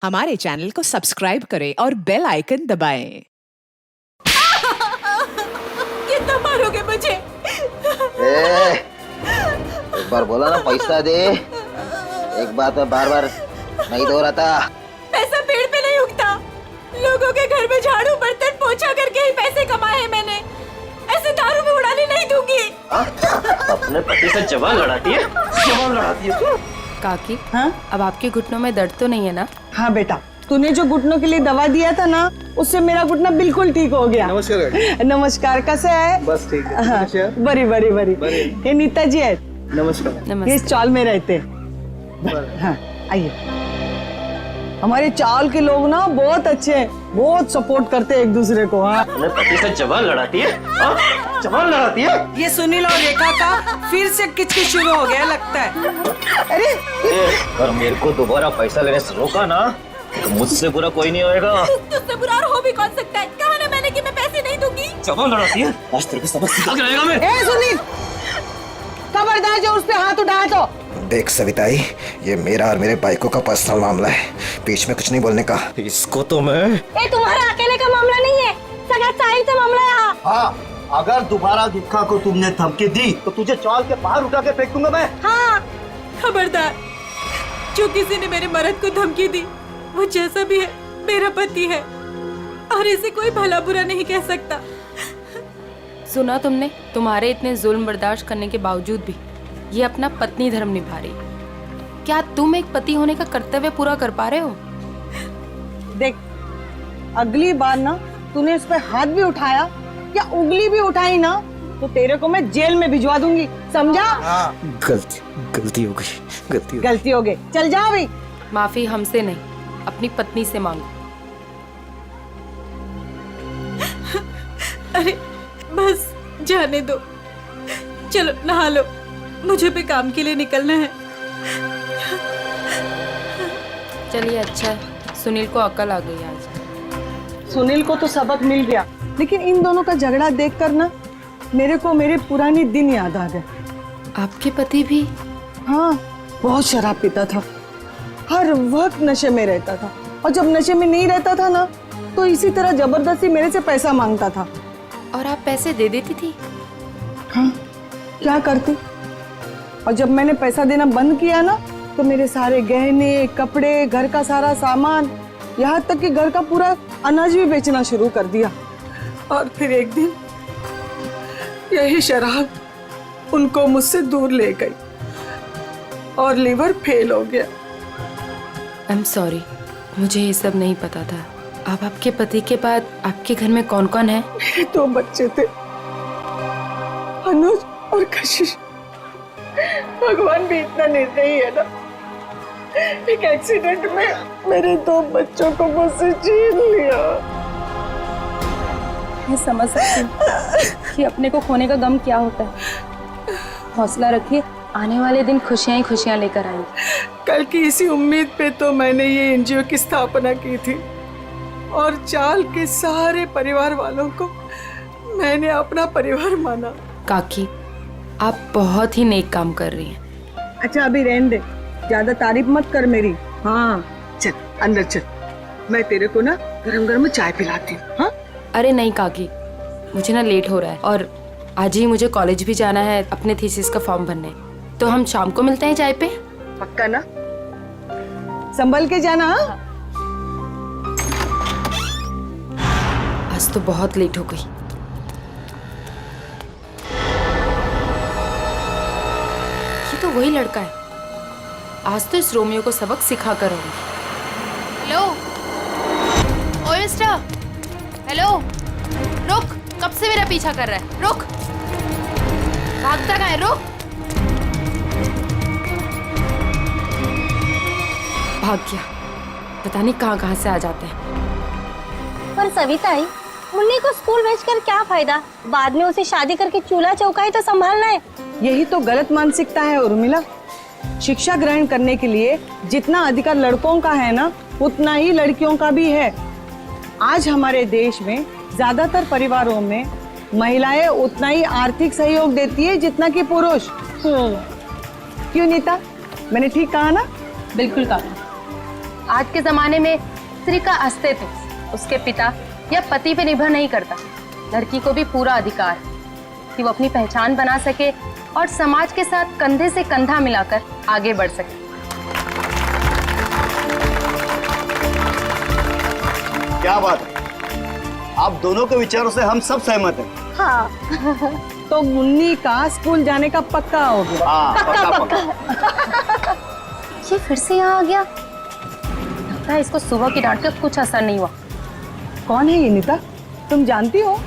हमारे चैनल को सब्सक्राइब करें और बेल आइकन दबाएं। कितना मारोगे मुझे? एक बार बोला ना पैसा दे, एक बात में बार बार नहीं दोहराता। पैसा पेड़ पे नहीं उगता। लोगों के घर में झाड़ू बर्तन पोछा करके ही पैसे कमाए हैं मैंने। ऐसे दारू में उड़ाने नहीं दूंगी। अपने पति से जवान लड़ाती है, जवान लड़ाती है। काकी, हाँ? अब आपके घुटनों में दर्द तो नहीं है ना? हाँ बेटा, तूने जो घुटनों के लिए दवा दिया था ना, उससे मेरा घुटना बिल्कुल ठीक हो गया। नमस्कार। नमस्कार, कैसे है? बस ठीक है। हाँ, बड़ी बड़ी बड़ी। ये नीता जी है, नमस्कार। ये नमस्ते। इस चौल में रहते। हाँ, आइए। हमारे चावल के लोग ना बहुत अच्छे हैं, बहुत सपोर्ट करते हैं एक दूसरे को। हाँ, अपने पति से जवान लड़ाती है, जवान लड़ाती है। ये सुनील और रेखा का फिर से किचकिच शुरू हो गया लगता है। अरे अगर मेरे को दोबारा पैसा लेने से रोका ना, तो मुझसे बुरा कोई नहीं होएगा। तुझसे बुरा और हो भी कौन सकता है? कहा ना मैंने कि मैं पैसे नहीं दूंगी। जवान लड़ाती है, आज तेरे को सबक सिखा के रहेगा मैं। ए सुनील, खबरदार जो उस पे हाथ उठाया तो। देख सविताई, ये मेरा और मेरे बाइकों का पर्सनल मामला है, बीच में कुछ नहीं बोलने का। इसको तो मैं ये तुम्हारा अकेले का मामला नहीं है, सगा साहिल से मामला है। हाँ, अगर दोबारा दुखा को तुमने धमकी दी तो तुझे चौल के बाहर उठा के फेंक दूंगा मैं। हाँ, खबरदार, जो किसी ने मेरे मर्द को धमकी दी, वो जैसा भी है मेरा पति है और इसे कोई भला बुरा नहीं कह सकता। सुना तुमने? तुम्हारे इतने जुल्म बर्दाश्त करने के बावजूद भी ये अपना पत्नी धर्म निभा रही। क्या तुम एक पति होने का कर्तव्य पूरा कर पा रहे हो? देख, अगली बार ना तूने इस पे हाथ भी उठाया या उंगली भी उठाई ना, तो तेरे को मैं जेल में भिजवा दूंगी, समझा? गलती हो गई, गलती हो गई, चल जाओ भाई। माफी हमसे नहीं, अपनी पत्नी से मांगो। अरे बस जाने दो, चलो नहा लो, मुझे भी काम के लिए निकलना है। चलिए, अच्छा है, सुनील को अकल आ गई आज। सुनील को तो सबक मिल गया, लेकिन इन दोनों का झगड़ा देखकर ना मेरे को मेरे पुराने दिन याद आ गए। आपके पति भी? हाँ, बहुत शराब पीता था, हर वक्त नशे में रहता था, और जब नशे में नहीं रहता था ना, तो इसी तरह जबरदस्ती मेरे से पैसा मांगता था। और आप पैसे दे देती थी? हाँ, क्या करती? और जब मैंने पैसा देना बंद किया ना, तो मेरे सारे गहने, कपड़े, घर का सारा सामान, यहाँ तक कि घर का पूरा अनाज भी बेचना शुरू कर दिया। और फिर एक दिन यही शराब उनको मुझसे दूर ले गई और लीवर फेल हो गया। आई एम सॉरी, मुझे ये सब नहीं पता था। अब आपके पति के बाद आपके घर में कौन कौन है? मेरे 2 बच्चे थे, अनुज और कशिश। भगवान भी इतना निर्दयी है ना, एक एक्सीडेंट में मेरे 2 बच्चों को मुझसे छीन लिया। मैं समझ सकती हूँ कि अपने को खोने का गम क्या होता है। हौसला रखिए, आने वाले दिन खुशियाँ ही खुशियाँ लेकर आएंगी। कल की इसी उम्मीद पे तो मैंने ये एनजीओ की स्थापना की थी, और चाल के सारे परिवार वालों को मैंने अपना परिवार माना। काकी, आप बहुत ही नेक काम कर रही हैं। अच्छा, अभी रहने दे, ज्यादा तारीफ मत कर मेरी। हाँ, चल अंदर चल, मैं तेरे को ना गरम गरम चाय पिलाती हूँ। हाँ? अरे नहीं काकी, मुझे ना लेट हो रहा है और आज ही मुझे कॉलेज भी जाना है अपने थीसिस का फॉर्म भरने। तो हम शाम को मिलते हैं चाय पे? पक्का ना? संभल के जाना। हाँ? आज तो बहुत लेट हो गई। ये तो वही लड़का है, आज तो इस रोमियो को सबक सिखा कर आऊंगी। हेलो, ओए मिस्टर, हेलो, रुक, कब से मेरा पीछा कर रहा है? रुक, भागता कहाँ है? रुक। भाग गया, पता नहीं कहाँ कहाँ से आ जाते हैं। पर सविताई, मुन्नी को स्कूल भेजकर क्या फायदा? बाद में उसे शादी करके चूल्हा चौका ही तो संभालना है। यही तो गलत मानसिकता है उर्मिला। शिक्षा ग्रहण करने के लिए जितना अधिकार लड़कों का है ना, उतना ही लड़कियों का भी है। आज हमारे देश में ज्यादातर परिवारों में महिलाएं उतना ही आर्थिक सहयोग देती है जितना कि पुरुष। क्यों नीता, मैंने ठीक कहा ना? बिल्कुल कहा। आज के जमाने में स्त्री का अस्तित्व उसके पिता या पति पे निर्भर नहीं करता। लड़की को भी पूरा अधिकार है कि वो अपनी पहचान बना सके और समाज के साथ कंधे से कंधा मिलाकर आगे बढ़ सके। क्या बात है, आप दोनों के विचारों से हम सब सहमत हैं। हाँ तो मुन्नी का स्कूल जाने का पक्का हो गया। हाँ, पक्का। ये फिर से यहाँ आ गया। लगता है इसको सुबह की डांट का कुछ असर नहीं हुआ। कौन है ये नीता, तुम जानती हो?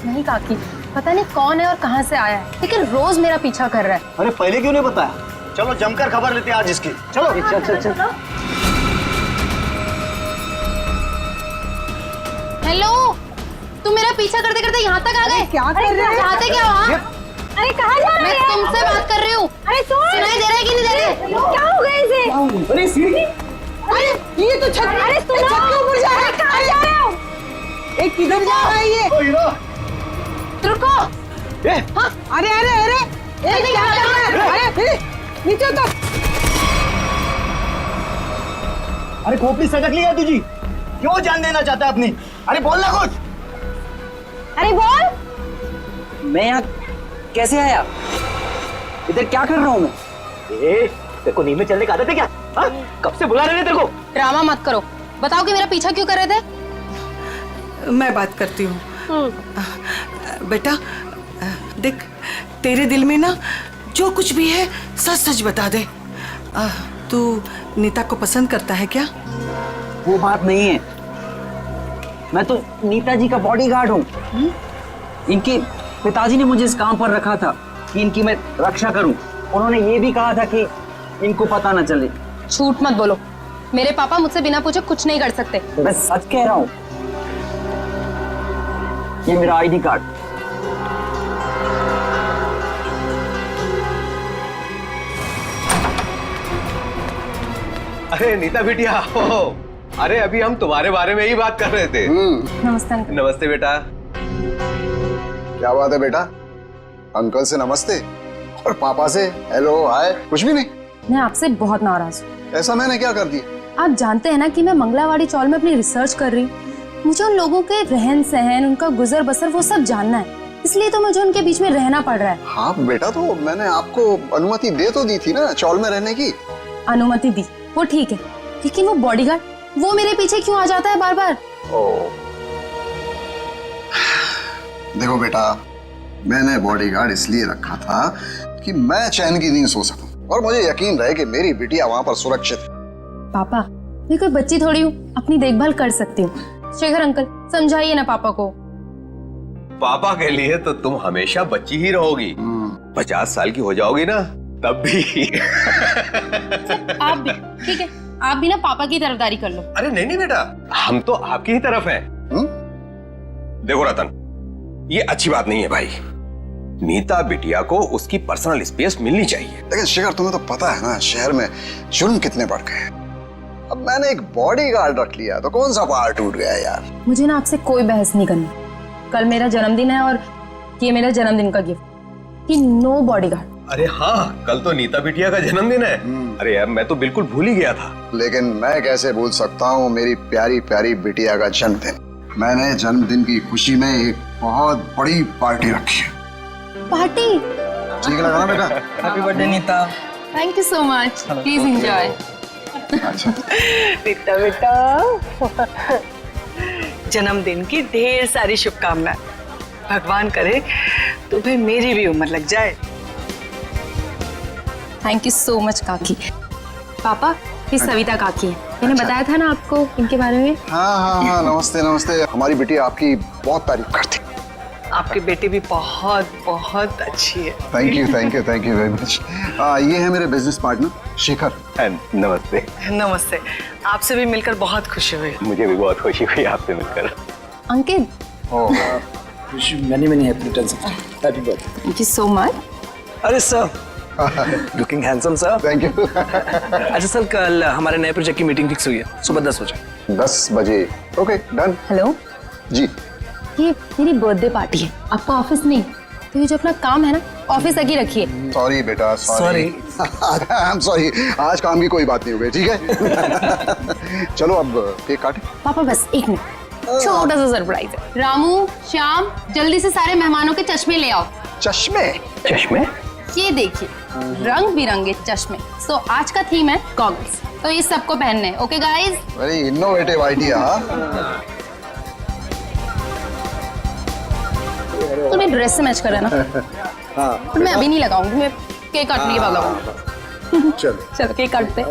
नहीं काकी, पता नहीं कौन है और कहाँ से आया है, लेकिन रोज मेरा पीछा कर रहा है। अरे पहले क्यों नहीं बताया? चलो जमकर खबर लेते हैं आज इसकी। चलो चल। हेलो, तुम मेरा पीछा करते करते यहाँ तक आ गए। क्या कर रहे हैं? चाहते क्या वहाँ? अरे कहाँ जा मैं रहे हैं? तुमसे बात कर रही हूँ। अरे सुनाई दे रहा है कि नहीं दे रहा है? क्या हो गया इसे? अरे सीढ़ी, अरे ये तो छत, अरे सुनो, छत के ऊपर जा रहा है। कहाँ जा रहे हो? एक किधर जा रहा है ये? ओ हीरो, रुको। अरे अरे अरे एक क्या कर रहा है? अरे नीचे उतर। अरे खोपड़ी सटक लिया तुझी, क्यों जान देना चाहता है अपनी? अरे बोल ना कुछ। अरे बोल। मैं यहाँ कैसे आया? इधर क्या कर रहा हूँ मैं? तेरे को नींद में चलने की आदत है क्या? हाँ? कब से बुला रहे थे तेरे को? ड्रामा मत करो, बताओ कि मेरा पीछा क्यों कर रहे थे? मैं बात करती हूँ। बेटा देख, तेरे दिल में ना जो कुछ भी है सच सच बता दे। तू नीता को पसंद करता है क्या? वो बात नहीं है, मैं तो नीता जी का बॉडीगार्ड हूँ। इनके पिताजी ने मुझे इस काम पर रखा था कि इनकी मैं रक्षा करूं। उन्होंने ये भी कहा था कि इनको पता न चले। झूठ मत बोलो, मेरे पापा मुझसे बिना पूछे कुछ नहीं कर सकते। मैं सच कह रहा हूँ, ये मेरा आईडी कार्ड। अरे नीता बिटिया, अरे अभी हम तुम्हारे बारे में ही बात कर रहे थे। नमस्ते अंकल। नमस्ते बेटा। क्या बात है बेटा, अंकल से नमस्ते और पापा से हेलो हाय कुछ भी नहीं? मैं आपसे बहुत नाराज हूँ। ऐसा मैंने क्या कर दिया? आप जानते हैं ना कि मैं मंगलावाड़ी चौल में अपनी रिसर्च कर रही हूँ। मुझे उन लोगों के रहन सहन, उनका गुजर बसर वो सब जानना है, इसलिए तो मुझे उनके बीच में रहना पड़ रहा है। हाँ बेटा, तो मैंने आपको अनुमति दे तो दी थी ना चौल में रहने की। अनुमति दी, वो ठीक है, लेकिन वो बॉडीगार्ड, वो मेरे पीछे क्यों आ जाता है बार बार? देखो बेटा, मैंने बॉडीगार्ड इसलिए रखा था कि मैं चैन की नींद सो सकूं और मुझे यकीन रहे कि मेरी बिटिया वहां पर सुरक्षित है। पापा, मैं कोई बच्ची थोड़ी हूँ, अपनी देखभाल कर सकती हूँ। शेखर अंकल, समझाइए ना पापा को। पापा के लिए तो तुम हमेशा बच्ची ही रहोगी। 50 साल की हो जाओगी ना तब भी। आप भी ठीक है, आप भी ना पापा की तरफदारी कर लो। अरे नहीं नहीं बेटा, हम तो आपकी ही तरफ हैं। देखो रतन, ये अच्छी बात नहीं है भाई। नीता बिटिया को उसकी पर्सनल स्पेस मिलनी चाहिए। लेकिन शेखर, तुम्हें तो पता है ना शहर में जुर्म कितने बढ़ गए। अब मैंने एक बॉडीगार्ड रख लिया तो कौन सा पहाड़ टूट गया यार। मुझे ना आपसे कोई बहस नहीं करनी। कल मेरा जन्मदिन है और ये मेरा जन्मदिन का गिफ्ट कि नो बॉडीगार्ड। अरे हाँ, कल तो नीता बिटिया का जन्मदिन है। अरे यार, मैं तो बिल्कुल भूल ही गया था। लेकिन मैं कैसे भूल सकता हूँ मेरी प्यारी प्यारी बिटिया का जन्मदिन। मैंने जन्मदिन की खुशी में एक बहुत बड़ी पार्टी रखी है। पार्टी? ठीक लगा ना बेटा? Happy birthday Neeta. Thank you so much, please enjoy. अच्छा नीता बेटा, जन्मदिन की ढेर सारी शुभकामनाएं। भगवान करे तुम्हें मेरी भी उम्र लग जाए। थैंक यू सो मच काकी। पापा, ये सविता काकी है, मैंने बताया था ना आपको इनके बारे में। हाँ, नमस्ते नमस्ते। हमारी बेटी आपकी बहुत तारीफ करती। आपकी बेटी भी बहुत बहुत अच्छी है। Thank you very much. ये है मेरे बिजनेस पार्टनर शेखर। नमस्ते। नमस्ते, आपसे भी मिलकर बहुत खुशी हुई। मुझे भी बहुत खुशी हुई आपसे मिलकर। Ankit, many happy returns of happy birthday. Thank you so much. अरे sir, looking handsome sir. Thank you. अच्छा सर, कल हमारे नए प्रोजेक्ट की मीटिंग फिक्स हुई है, सुबह 10 बजे। 10 बजे? Okay done. हेलो जी। ये मेरी बर्थडे पार्टी है, आपका ऑफिस नहीं, तो ये जो अपना काम है ना, ऑफिस लगी रखिए। सॉरी बेटा, सॉरी। आई एम सॉरी, आज काम की कोई बात नहीं हो गई, ठीक है? चलो अब केक काटे। पापा बस एक मिनट, छोटा सा सरप्राइज है। रामू, श्याम, जल्दी से सारे मेहमानों के चश्मे ले आओ। चश्मे? चश्मे? ये देखिए, रंग बिरंगे चश्मे। सो आज का थीम है गॉगल्स, तो ये सबको पहनने हैं। Okay guys? Very innovative idea. तो मैं ड्रेस से मैच कर रहा है ना? हाँ। मैं अभी नहीं लगाऊंगी, मैं केक काटने के बाद लगाऊंगी। चलो चलो केक काटते हैं।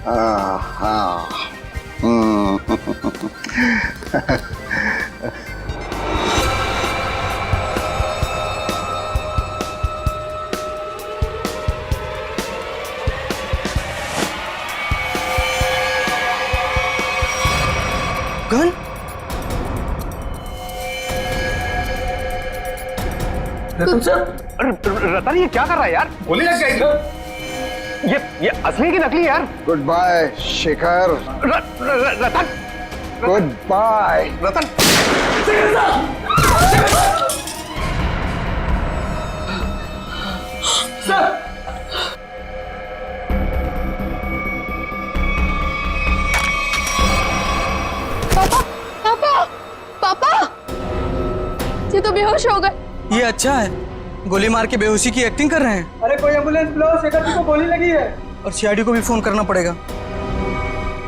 हाँ। गन? रतन ये क्या कर रहा है यार? गोली लग गई। ये असली की नकली यार? Good bye Shekhar. Ratan, good bye Ratan. पापा, पापा, पापा, ये तो बेहोश हो गए। ये अच्छा है, गोली मार के बेहोशी की एक्टिंग कर रहे हैं। अरे कोई एम्बुलेंस बुलाओ, शेखर जी को गोली लगी है। और सीआईडी को भी फोन करना पड़ेगा।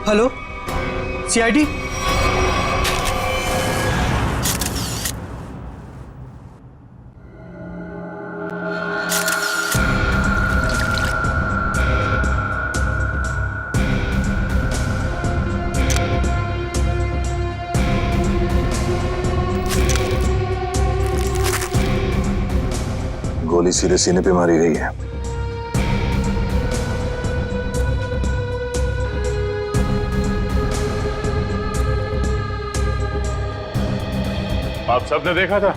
Hello CID? गोली सीधे सीने पे मारी गई है। आप सबने देखा था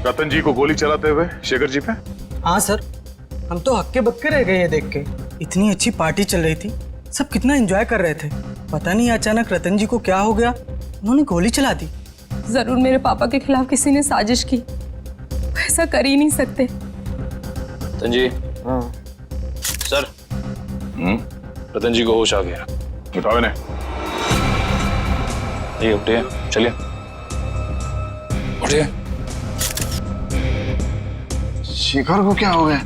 रतन जी को गोली चलाते हुए शेखर जी पे? हाँ सर, हम तो हक्के बक्के रह गए ये देख के। इतनी अच्छी पार्टी चल रही थी, सब कितना एंजॉय कर रहे थे। पता नहीं अचानक रतन जी को क्या हो गया, उन्होंने गोली चला दी। जरूर मेरे पापा के खिलाफ किसी ने साजिश की, ऐसा कर ही नहीं सकते। रतन जी। सर। रतन जी को होश आ गया। उठाओ इन्हें। ये उठिए, चलिए उठिए। शेखर को क्या हो गया?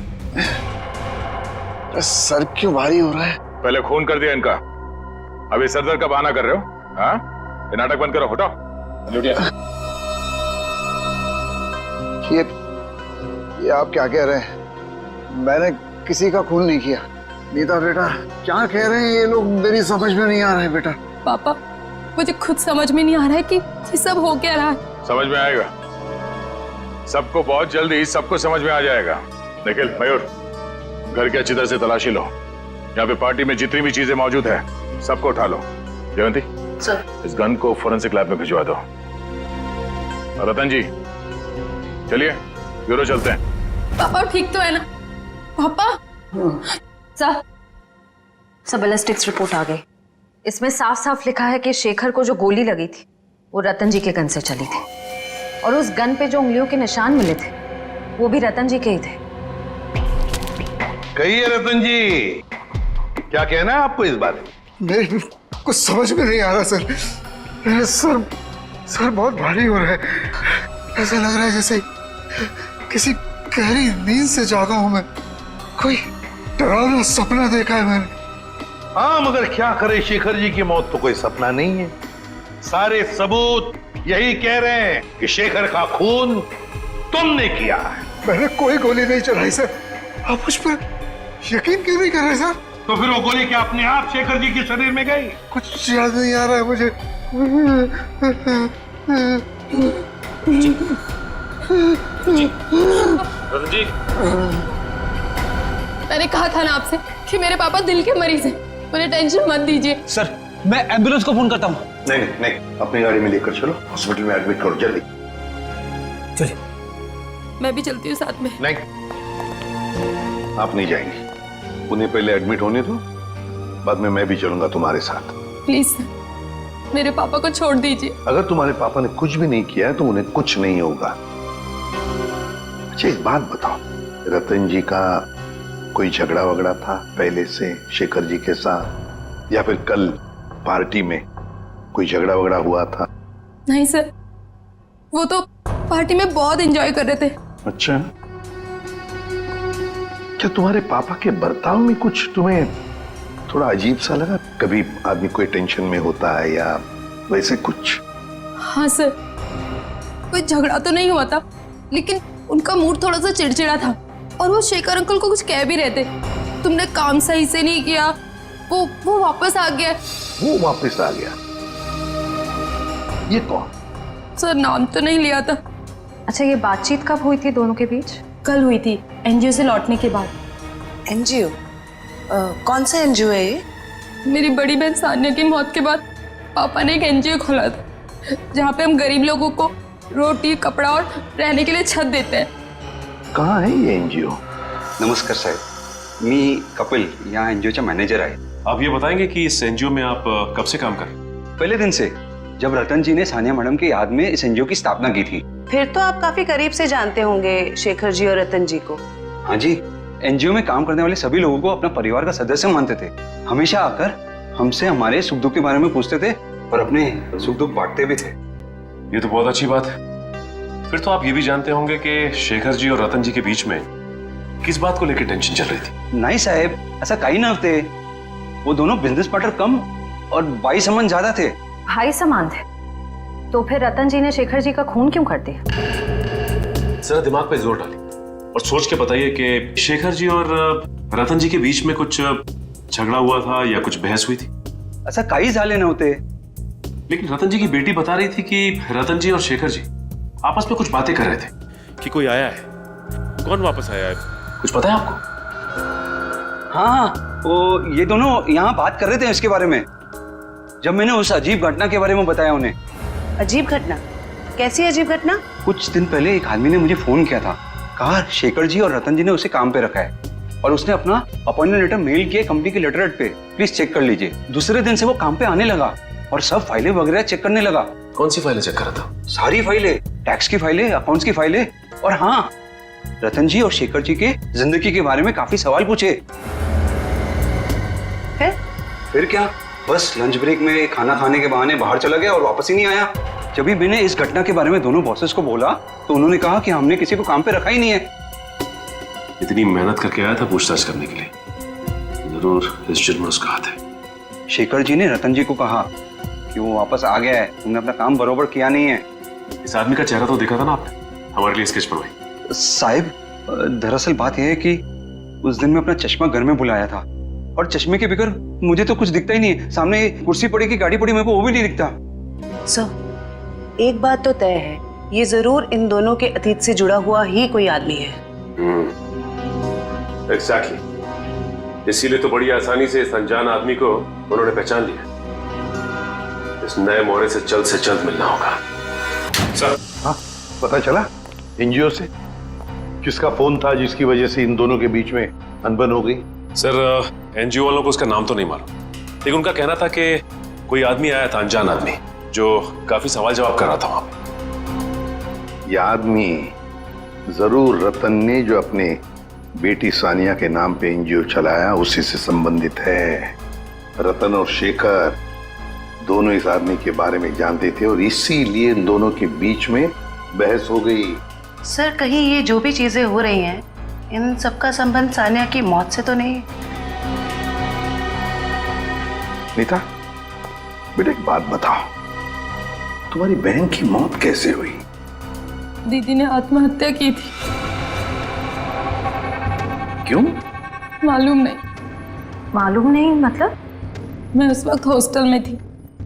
सर क्यों भारी हो रहा है? पहले खून कर दिया इनका, अभी सर दर्द का बहाना कर रहे हो? हाँ, ये नाटक बंद करो, हटाओ। उठिए। ये आप क्या कह रहे हैं? मैंने किसी का खून नहीं किया। नीता बेटा, क्या कह रहे हैं ये लोग? मेरी समझ में नहीं आ रहा है बेटा। पापा, मुझे खुद समझ में नहीं आ रहा है कि ये सब हो क्या रहा है। समझ में आएगा, सबको बहुत जल्दी सबको समझ में आ जाएगा। निखिल, मयूर, घर की अच्छी तरह से तलाशी लो। यहाँ पे पार्टी में जितनी भी चीजें मौजूद है सबको उठा लो। जयंती सर, इस गन को फोरेंसिक लैब में भिजवा दो। रतन जी चलिए ब्यूरो चलते हैं। पापा ठीक तो है ना? पापा सर, बैलिस्टिक्स रिपोर्ट आ गई। इसमें साफ साफ लिखा है कि शेखर को जो गोली लगी थी वो रतन जी के गन से चली थी, और उस गन पे जो उंगलियों के निशान मिले थे वो भी रतन जी के ही थे। कहिए रतन जी, क्या कहना है आपको इस बारे में? नहीं, कुछ समझ में नहीं आ रहा सर। मेरा सर बहुत भारी हो रहा है। ऐसा लग रहा है जैसे किसी गहरी नींद से जागा हूं मैं। कोई डरावना सपना देखा है मैंने। हाँ, मगर क्या करे, शेखर जी की मौत तो कोई सपना नहीं है। सारे सबूत यही कह रहे हैं कि शेखर का खून तुमने किया है। मैंने कोई गोली नहीं चलाई सर। आप मुझ पर यकीन क्यों नहीं कर रहे सर? तो फिर वो गोली क्या अपने आप शेखर जी के शरीर में गई? कुछ याद नहीं आ रहा है मुझे। रतन जी, मैंने कहा था ना आपसे कि मेरे पापा दिल के मरीज हैं, मुझे टेंशन मत दीजिए। सर, मैं एम्बुलेंस को फोन करता हूँ। नहीं नहीं, अपनी गाड़ी में लेकर चलो, हॉस्पिटल में एडमिट करो जल्दी। चलिए। मैं भी चलती हूँ साथ में। नहीं, आप नहीं जाएंगी। उन्हें पहले एडमिट होने दो, बाद में मैं भी चलूंगा तुम्हारे साथ। प्लीज सर, मेरे पापा को छोड़ दीजिए। अगर तुम्हारे पापा ने कुछ भी नहीं किया है तो उन्हें कुछ नहीं होगा। अच्छा एक बात बताओ, रतन जी का कोई झगड़ा वगड़ा था पहले से शेखर जी के साथ, या फिर कल पार्टी में कोई झगड़ा वगड़ा हुआ था? नहीं सर, वो तो पार्टी में बहुत एंजॉय कर रहे थे। अच्छा, क्या तुम्हारे पापा के बर्ताव में कुछ तुम्हें थोड़ा अजीब सा लगा? कभी आदमी कोई टेंशन में होता है या वैसे कुछ? हाँ सर, कोई झगड़ा तो नहीं हुआ था, लेकिन उनका मूड थोड़ा सा चिड़चिड़ा था और वो शेखर अंकल को कुछ कह भी रहे थे। तुमने काम सही से नहीं किया, वो वापस आ गया। वो वापस आ गया? ये कौन? सर नाम तो नहीं लिया था। अच्छा, ये बातचीत कब हुई थी दोनों के बीच? कल हुई थी, एनजीओ से लौटने के बाद। एनजीओ? कौन सा एनजीओ है ये? मेरी बड़ी बहन सान्या की मौत के बाद पापा ने एक एनजीओ खोला था, जहाँ पे हम गरीब लोगों को रोटी, कपड़ा और रहने के लिए छत देते हैं। कहाँ है ये एनजीओ? नमस्कार साहेब, मी कपिल, यहाँ एनजीओ मॅनेजर आहे। आप ये बताएंगे कि इस एनजीओ में आप कब से काम कर रहे हैं? पहले दिन से, जब रतन जी ने सानिया मैडम की याद में इस एनजीओ की स्थापना की थी। फिर तो आप काफी करीब से जानते होंगे शेखर जी और रतन जी को। हाँ जी, एनजीओ में काम करने वाले सभी लोगों को अपना परिवार का सदस्य मानते थे। हमेशा आकर हमसे हमारे सुख दुख के बारे में पूछते थे और अपने सुख दुख बांटते भी थे। ये तो बहुत अच्छी बात है। फिर तो आप ये भी जानते होंगे कि शेखर जी और रतन जी के बीच में किस बात को लेकर टेंशन चल रही थी? नहीं साहब, ऐसा कहीं ना थे। वो दोनों बिजनेस पार्टनर कम और भाई समान ज्यादा थे। भाई समान थे? तो फिर रतन जी ने शेखर जी का खून क्यों कर दिया? जरा दिमाग पे जोर डालिए और सोच के बताइए कि शेखर जी और रतन जी के बीच में कुछ झगड़ा हुआ था या कुछ बहस हुई थी? ऐसा कई झाले नव्हते। लेकिन रतन जी की बेटी बता रही थी कि रतन जी और शेखर जी आपस में कुछ बातें कर रहे थे कि कोई आया है। कौन वापस आया है, कुछ पता है आपको? हाँ, वो ये दोनों यहाँ बात कर रहे थे इसके बारे में, जब मैंने उस अजीब घटना के बारे में बताया उन्हें। अजीब घटना? कैसी अजीब घटना? कुछ दिन पहले एक आदमी ने मुझे फोन किया था, कहा शेखर जी और रतन जी ने उसे काम पे रखा है और उसने अपना अपॉइंटमेंट लेटर मेल किया कंपनी की लेटरहेड पे, प्लीज चेक कर लीजिए। दूसरे दिन से वो काम पे आने लगा और सब फाइलें वगैरह चेक करने लगा। कौन सी फाइलें चेक कर रहा था? सारी फाइलें, टैक्स की फाइलें, अकाउंट्स की फाइलें, और हाँ, रतन जी और शेखर जी के जिंदगी के बारे में काफी सवाल पूछे। फिर क्या, बस लंच ब्रेक में खाना खाने के बहाने बाहर चला गया और वापस ही नहीं आया। जब भी मैंने इस घटना के बारे में दोनों बॉसेस को बोला तो उन्होंने कहा कि हमने किसी को काम पे रखा ही नहीं है। इतनी मेहनत करके आया था पूछताछ करने के लिए, जरूर इस जुर्म में उसका हाथ है। शेखर जी ने रतन जी को कहा कि वो वापस आ गया है, तुमने अपना काम बरोबर किया नहीं है। इस आदमी का चेहरा तो देखा था ना आपने, हमारे लिए स्केच बनवाई। साहिब, दरअसल बात यह है कि उस दिन मैं अपना चश्मा घर में भुलाया था और चश्मे के बगैर मुझे तो कुछ दिखता ही नहीं है। सामने कुर्सी पड़ी की गाड़ी पड़ी, मेरे को वो भी नहीं दिखता। सर, एक बात तो तय है, ये जरूर इन दोनों के अतीत से जुड़ा हुआ ही कोई आदमी है। एग्जैक्टली, इसीलिए तो बड़ी आसानी से इस अनजान आदमी को उन्होंने पहचान लिया। इस नए मोहरे से जल्द मिलना होगा। सर, हाँ, पता चला एनजीओ से किसका फोन था जिसकी वजह से इन दोनों के बीच में अनबन हो गई? सर, एनजीओ वालों को उसका नाम तो नहीं मालूम, लेकिन उनका कहना था कि कोई आदमी आया था, अनजान आदमी, जो काफी सवाल जवाब कर रहा था वहां पे। यह आदमी जरूर रतन ने जो अपने बेटी सानिया के नाम पे एनजीओ चलाया उसी से संबंधित है। रतन और शेखर दोनों इस आदमी के बारे में जानते थे और इसीलिए इन दोनों के बीच में बहस हो गई। सर, कहीं ये जो भी चीजें हो रही हैं, इन सबका संबंध सानिया की मौत से तो नहीं? नीता, बेटा एक बात बताओ, तुम्हारी बहन की मौत कैसे हुई? दीदी ने आत्महत्या की थी। क्यों? मालूम नहीं। मालूम नहीं मतलब? मैं उस वक्त हॉस्टल में थी,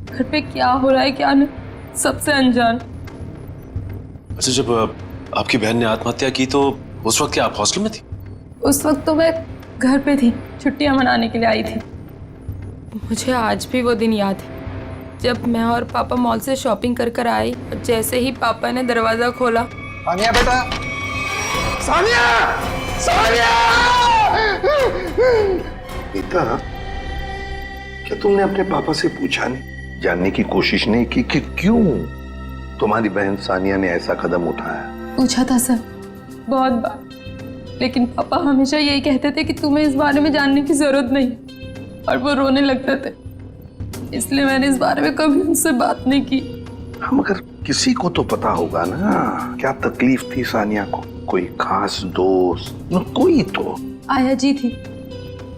घर पे क्या हो रहा है क्या नहीं, सबसे अनजान। अच्छा, जब आपकी बहन ने आत्महत्या की तो उस वक्त क्या आप हॉस्टल में थी? उस वक्त तो मैं घर पे थी, छुट्टियां मनाने के लिए आई थी। मुझे आज भी वो दिन याद है, जब मैं और पापा मॉल से शॉपिंग कर आई और जैसे ही पापा ने दरवाजा खोला। सानिया बेटा, सानिया, सानिया! नीता, क्या तुमने अपने पापा से पूछा नहीं जानने की कोशिश नहीं की कि क्यों तुम्हारी बहन सानिया ने ऐसा कदम उठाया? पूछा था सर, बहुत बार, लेकिन पापा हमेशा यही कहते थे कि तुम्हें इस बारे में जानने की जरूरत नहीं, और वो रोने लगते थे। इसलिए मैंने इस बारे में कभी उनसे बात नहीं की। हम अगर किसी को तो पता होगा ना क्या तकलीफ थी सानिया को, कोई खास दोस्त न कोई तो। आया जी थी,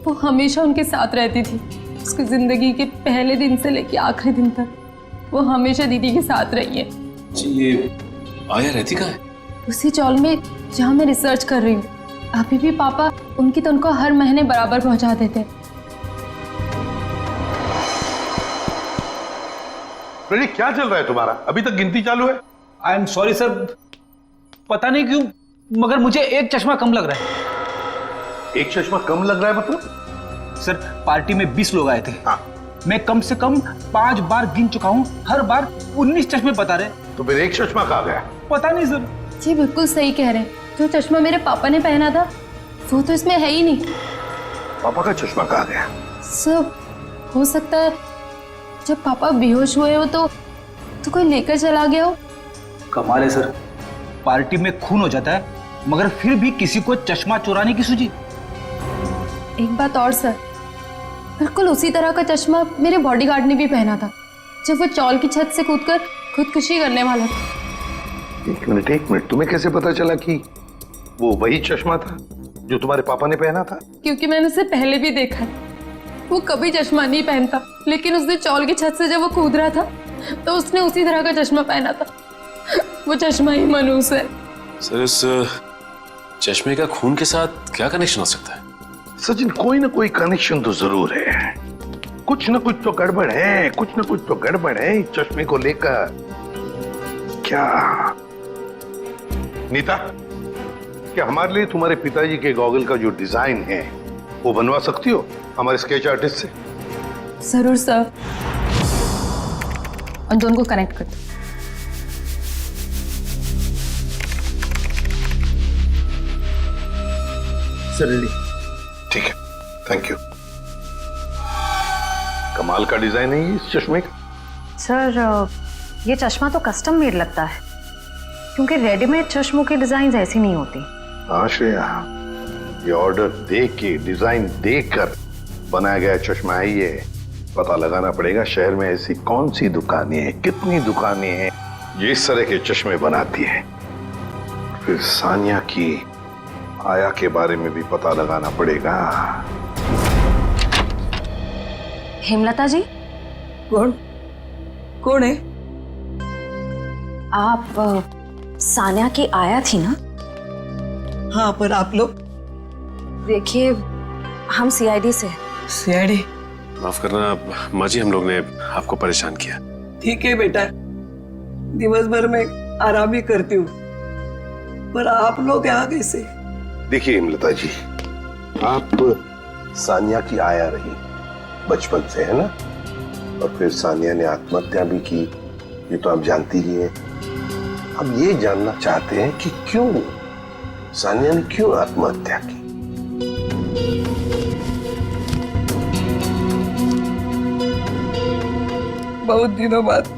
वो हमेशा उनके साथ रहती थी। उसकी जिंदगी के पहले दिन से लेके आखिरी दिन तक वो हमेशा दीदी के साथ रही है। जी, ये आया रहती कहाँ है? उसी चौल में जहाँ मैं रिसर्च कर रही हूँ। अभी भी पापा उनकी तनख्वाह हर महीने बराबर पहुँचा देते। प्रदीप, क्या चल रहा है तुम्हारा? अभी तक गिनती चालू है? आई एम सॉरी सर, पता नहीं क्यों मगर मुझे एक चश्मा कम लग रहा है। एक चश्मा कम लग रहा है मतलब? सर पार्टी में 20 लोग आए थे। हाँ। मैं कम से कम 5 बार गिन चुका हूँ, हर बार 19 चश्मे बता रहे। तो फिर एक चश्मा कहाँ गया? पता नहीं सर। जी बिल्कुल सही कह रहे हैं, जो चश्मा मेरे पापा ने पहना था वो तो इसमें है ही नहीं। पापा का चश्मा कहाँ गया? सर हो सकता है जब पापा बेहोश हुए हो तो कोई लेकर चला गया हो। कमाल है सर, पार्टी में खून हो जाता है मगर फिर भी किसी को चश्मा चुराने की सूझी। एक बात और सर, बिल्कुल उसी तरह का चश्मा मेरे बॉडीगार्ड ने भी पहना था जब वो चौल की छत से कूदकर खुदकुशी करने वाला था। एक मिनट, तुम्हें कैसे पता चला कि वो वही चश्मा था जो तुम्हारे पापा ने पहना था? क्योंकि मैंने उसे पहले भी देखा है। वो कभी चश्मा नहीं पहनता, लेकिन उसने चौल की छत से जब वो कूद रहा था तो उसने उसी तरह का चश्मा पहना था। वो चश्मा ही मनूस है। सर इस चश्मे का खून के साथ क्या कनेक्शन हो सकता है? सचिन, कोई ना कोई कनेक्शन तो जरूर है। कुछ ना कुछ तो गड़बड़ है, कुछ ना कुछ तो गड़बड़ है इस चश्मे को लेकर। क्या नीता, क्या हमारे लिए तुम्हारे पिताजी के गॉगल का जो डिजाइन है वो बनवा सकती हो हमारे स्केच आर्टिस्ट से? जरूर सर, उन दोनों को कनेक्ट कर दो। ठीक है, थैंक यू। कमाल का डिजाइन है ये इस चश्मे का। सर ये चश्मा तो कस्टम मेड लगता है, क्योंकि रेडीमेड चश्मों की डिजाइन ऐसी नहीं होती। हाँ श्रेया, ये ऑर्डर दे के डिजाइन देकर बनाया गया चश्मा है ये। पता लगाना पड़ेगा शहर में ऐसी कौन सी दुकानें हैं, कितनी दुकानें हैं जो इस तरह के चश्मे बनाती है। फिर सानिया की आया के बारे में भी पता लगाना पड़ेगा। हेमलता जी। कौन है? आप सानिया की आया थी ना? हाँ, पर आप लोग? देखिए हम सीआईडी से। सीआईडी? माफ करना माँ जी, हम लोग ने आपको परेशान किया। ठीक है बेटा, दिवस भर में आराम ही करती हूँ, पर आप लोग यहाँ कैसे? देखिए हिमलता जी, आप सानिया की आया रही बचपन से, है ना? और फिर सानिया ने आत्महत्या भी की, ये तो आप जानती ही हैं। हम ये जानना चाहते हैं कि क्यों सानिया ने क्यों आत्महत्या की। बहुत दिनों बाद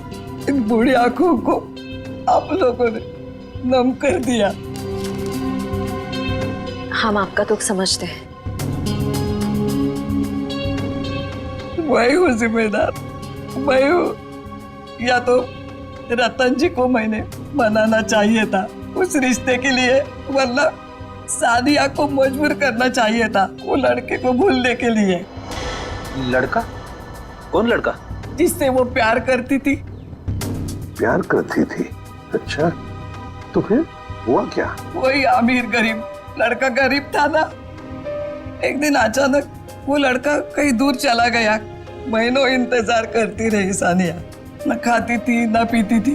इन बूढ़ी आंखों को आप लोगों ने नम कर दिया। हम आपका दुख समझते हैं। मैं हूँ जिम्मेदार, मैं हूँ। या तो रतन जी को मैंने मनाना चाहिए था उस रिश्ते के लिए, वरना सानिया को मजबूर करना चाहिए था वो लड़के को भूलने के लिए। लड़का? कौन लड़का? जिससे वो प्यार करती थी। प्यार करती थी? अच्छा, तो फिर हुआ क्या? वही अमीर गरीब लड़का, गरीब था ना। एक दिन अचानक वो लड़का कहीं दूर चला गया। महीनों इंतजार करती रही सानिया, न खाती थी न पीती थी।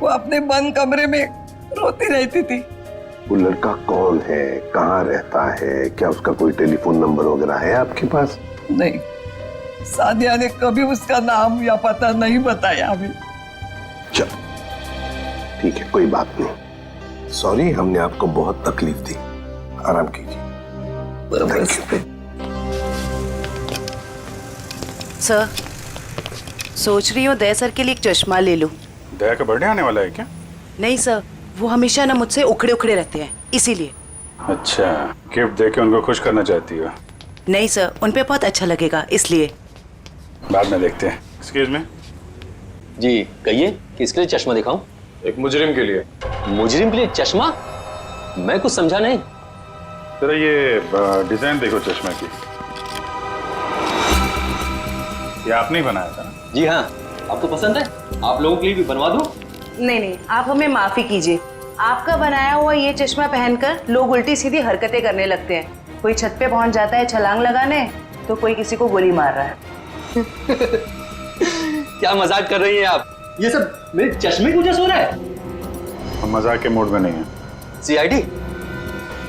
वो अपने बंद कमरे में रोती रहती थी। वो लड़का कौन है, कहाँ रहता है, क्या उसका कोई टेलीफोन नंबर वगैरह है आपके पास? नहीं, सानिया ने कभी उसका नाम या पता नहीं बताया अभी। चल ठीक है, कोई बात नहीं। सॉरी, हमने आपको बहुत तकलीफ दी। आराम कीजिए। सर, सोच रही हूँ दया सर के लिए एक चश्मा ले लूँ। दया का बर्थडे आने वाला है क्या? नहीं सर, वो हमेशा ना मुझसे उखड़े उखड़े रहते हैं, इसीलिए। अच्छा, गिफ्ट देके उनको खुश करना चाहती हो? नहीं सर, उन पे बहुत अच्छा लगेगा, इसलिए। बाद में देखते हैं। एक्सक्यूज मी जी, कहिए किसके लिए चश्मा दिखाऊं? एक मुजरिम के लिए। मुजरिम के लिए चश्मा? मैं कुछ समझा नहीं। जरा ये डिजाइन देखो चश्मे की। ये आपने ही बनाया था ना? जी हाँ, आपको पसंद है? आप लोगों के लिए भी बनवा दूं? नहीं नहीं, आप हमें माफी कीजिए। आपका बनाया हुआ ये चश्मा पहनकर लोग उल्टी सीधी हरकतें करने लगते हैं। कोई छत पे पहुंच जाता है छलांग लगाने, तो कोई किसी को गोली मार रहा है। क्या मजाक कर रही हैं आप? ये सब मेरे चश्मे की वजह से हो रहा है? हम मजाक के मूड में नहीं है। सीआईडी?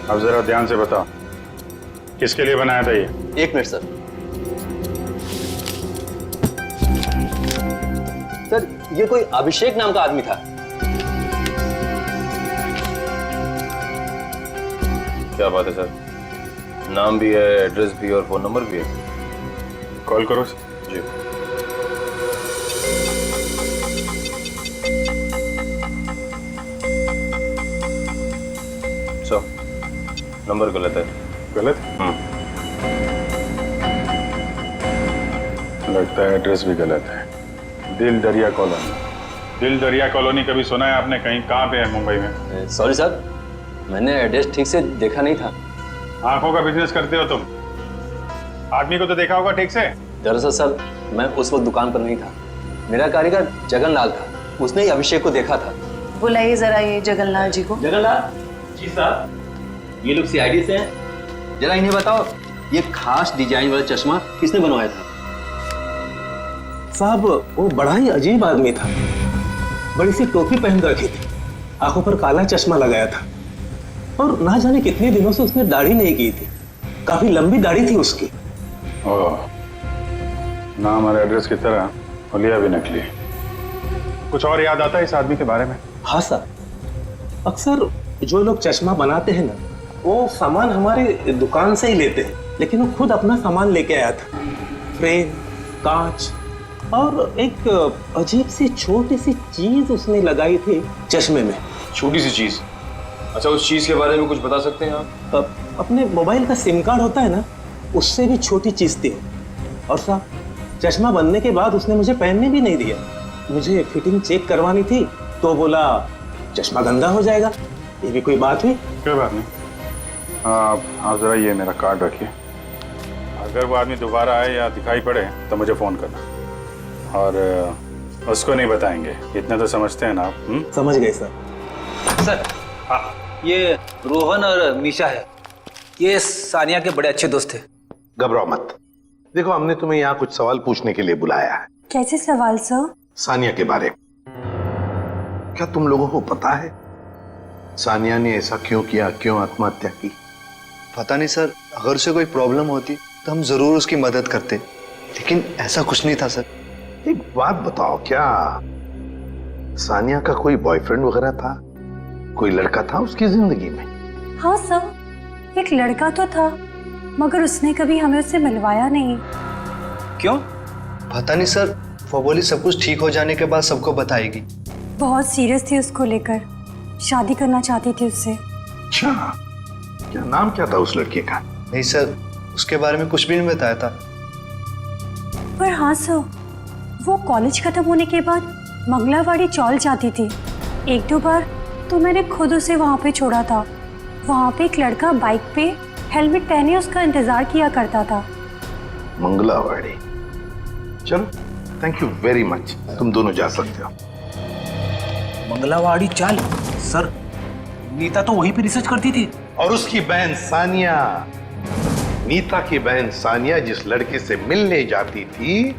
अब जरा ध्यान से बताओ, किसके लिए बनाया था ये? एक मिनट सर। सर, ये कोई अभिषेक नाम का आदमी था। क्या बात है सर, नाम भी है, एड्रेस भी और फोन नंबर भी है। कॉल करो जी। नंबर गलत है। गलत? लगता है एड्रेस भी गलत है। दिल दरिया कॉलोनी। दिल दरिया कॉलोनी कभी सुना है आपने? कहीं कहाँ पे है मुंबई में? सॉरी सर, मैंने एड्रेस ठीक से देखा नहीं था। आंखों का बिजनेस करते हो तुम? आदमी को तो देखा होगा ठीक से। दरअसल सर, मैं उस वक्त दुकान पर नहीं था। मेरा कारीगर जगनलाल था, उसने ही अभिषेक को देखा था। बुलाइए जरा ये जगनलाल जी को। जगनलाल जी साहब, ये लोग सीआईडी से हैं। जरा इन्हें बताओ, ये खास डिजाइन वाला चश्मा किसने बनवाया था? साहब, वो बड़ा ही अजीब आदमी था। बड़ी सी टोपी पहन रखी थी, आंखों पर काला चश्मा लगाया था, और ना जाने कितने दिनों से उसने दाढ़ी नहीं की थी। काफी लंबी दाढ़ी थी उसकी। ओह, नाम और एड्रेस की तरह हुलिया भी नकली। कुछ और याद आता है इस आदमी के बारे में? हाँ सर, अक्सर जो लोग चश्मा बनाते हैं ना, वो सामान हमारे दुकान से ही लेते हैं, लेकिन वो खुद अपना सामान लेके आया था। फ्रेम, कांच और एक अजीब सी छोटी सी चीज उसने लगाई थी चश्मे में। छोटी सी चीज? अच्छा, उस चीज के बारे में कुछ बता सकते हैं आप? अपने मोबाइल का सिम कार्ड होता है ना, उससे भी छोटी चीज थी। और साहब, चश्मा बनने के बाद उसने मुझे पहनने भी नहीं दिया। मुझे फिटिंग चेक करवानी थी तो बोला चश्मा गंदा हो जाएगा। ये भी कोई बात हुई? कोई बात नहीं। आप जरा ये मेरा कार्ड रखिए। अगर वो आदमी दोबारा आए या दिखाई पड़े तो मुझे फोन करना, और उसको नहीं बताएंगे, इतना तो समझते हैं ना आप? समझ गए सर। सर, हाँ, ये रोहन और मीशा है। ये सानिया के बड़े अच्छे दोस्त थे। घबराओ मत। देखो, हमने तुम्हें यहाँ कुछ सवाल पूछने के लिए बुलाया है। कैसे सवाल सर? सानिया के बारे में। क्या तुम लोगों को पता है सानिया ने ऐसा क्यों किया, क्यों आत्महत्या की? पता नहीं सर, अगर उसे कोई प्रॉब्लम होती तो हम जरूर उसकी मदद करते, लेकिन ऐसा कुछ नहीं था सर। एक बात बताओ, क्या सानिया का कोई बॉयफ्रेंड वगैरह था? कोई लड़का था उसकी जिंदगी में? हाँ सर, एक लड़का तो था, मगर उसने कभी हमें उससे मिलवाया नहीं। क्यों? पता नहीं सर, वो बोली सब कुछ ठीक हो जाने के बाद सबको बताएगी। बहुत सीरियस थी उसको लेकर, शादी करना चाहती थी उससे। अच्छा, क्या नाम क्या था उस लड़के का? नहीं सर, उसके बारे में कुछ भी नहीं बताया था। पर हाँ सर, वो कॉलेज खत्म होने के बाद मंगलावाड़ी चौल जाती थी। एक दो बार तो मैंने खुद उसे वहाँ पे छोड़ा था। वहाँ पे एक लड़का बाइक पे हेलमेट पहने उसका इंतजार किया करता था। मंगलावाड़ी? चलो, थैंक यू वेरी मच, तुम दोनों जा सकते हो। मंगलावाड़ी चाल? सर, नीता तो वहीं पे रिसर्च करती थी। और उसकी बहन सानिया, नीता की बहन सानिया जिस लड़के से मिलने जाती थी,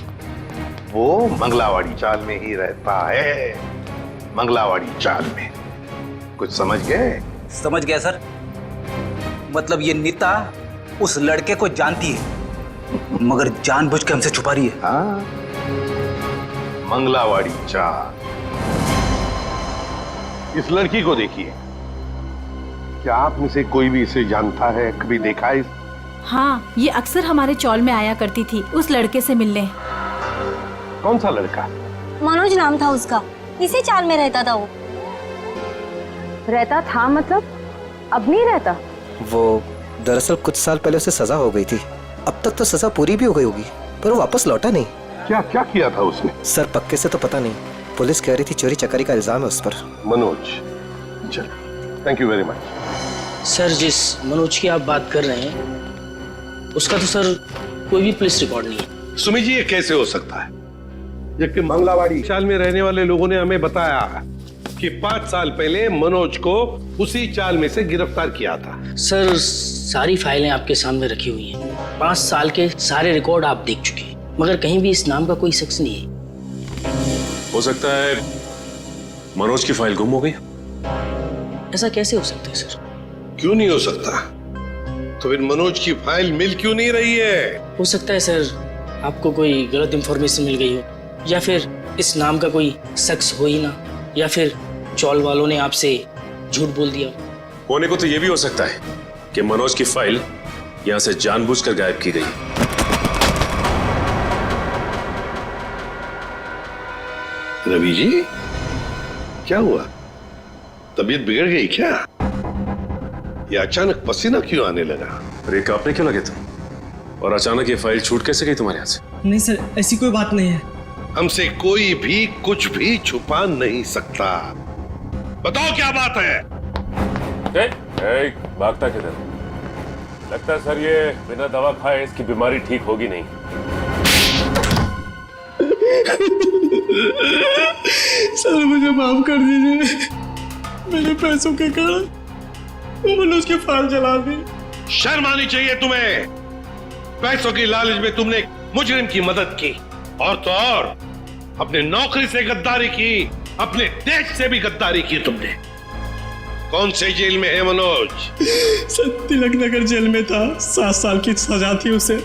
वो मंगलावाड़ी चाल में ही रहता है। मंगलावाड़ी चाल में। कुछ समझ गए? समझ गया सर। मतलब ये नीता उस लड़के को जानती है, मगर जानबूझ के हमसे छुपा रही है। हाँ, मंगलावाड़ी चाल। इस लड़की को देखिए, क्या आप में से कोई भी इसे जानता है, कभी देखा है? हाँ, ये अक्सर हमारे चौल में आया करती थी उस लड़के से मिलने। कौन सा लड़का? मनोज नाम था उसका, इसी चाल में रहता था वो। रहता था मतलब अब नहीं रहता? वो दरअसल कुछ साल पहले उसे सजा हो गई थी। अब तक तो सजा पूरी भी हो गई होगी, पर वो वापस लौटा नहीं। क्या क्या किया था उसने? सर पक्के से तो पता नहीं, पुलिस कह रही थी चोरी चकारी का इल्जाम है उस पर। मनोज, चल, thank you very much. Sir जिस मनोज की आप बात कर रहे हैं उसका तो सर कोई भी पुलिस रिकॉर्ड नहीं है। सुमी जी, ये कैसे हो सकता है, जबकि मंगलावाड़ी चाल में रहने वाले लोगों ने हमें बताया कि 5 साल पहले मनोज को उसी चाल में से गिरफ्तार किया था। सर सारी फाइलें आपके सामने रखी हुई हैं, 5 साल के सारे रिकॉर्ड आप देख चुके हैं, मगर कहीं भी इस नाम का कोई शख्स नहीं है। हो सकता है मनोज की फाइल गुम हो गई। ऐसा कैसे हो सकता है सर? क्यों नहीं हो सकता? तो फिर मनोज की फाइल मिल क्यों नहीं रही है? हो सकता है सर आपको कोई गलत इंफॉर्मेशन मिल गई हो, या फिर इस नाम का कोई शख्स हो ही ना, या फिर चौल वालों ने आपसे झूठ बोल दिया। होने को तो यह भी हो सकता है कि मनोज की फाइल यहां से जानबूझकर गायब की गई। रवि जी, क्या हुआ? तबीयत बिगड़ गई क्या? ये अचानक पसीना क्यों आने लगा? अरे कांपने क्यों लगे तुम? और अचानक ये फाइल छूट कैसे गई तुम्हारे हाथ से? नहीं सर, ऐसी कोई बात नहीं है। हमसे कोई भी कुछ भी छुपा नहीं सकता। बताओ क्या बात है? भागता किधर? लगता है सर ये बिना दवा खाए इसकी बीमारी ठीक होगी नहीं। सर मुझे माफ कर दीजिए, मेरे पैसों के कारण मैंने उसकी फाइल जला दी। शर्म आनी चाहिए तुम्हें। पैसों की लालच में तुमने मुजरिम की मदद की, और तो और अपने नौकरी से गद्दारी की, अपने देश से भी गद्दारी की तुमने। कौन से जेल में है मनोज? सर तिलक नगर जेल में था, 7 साल की सजा थी उसे।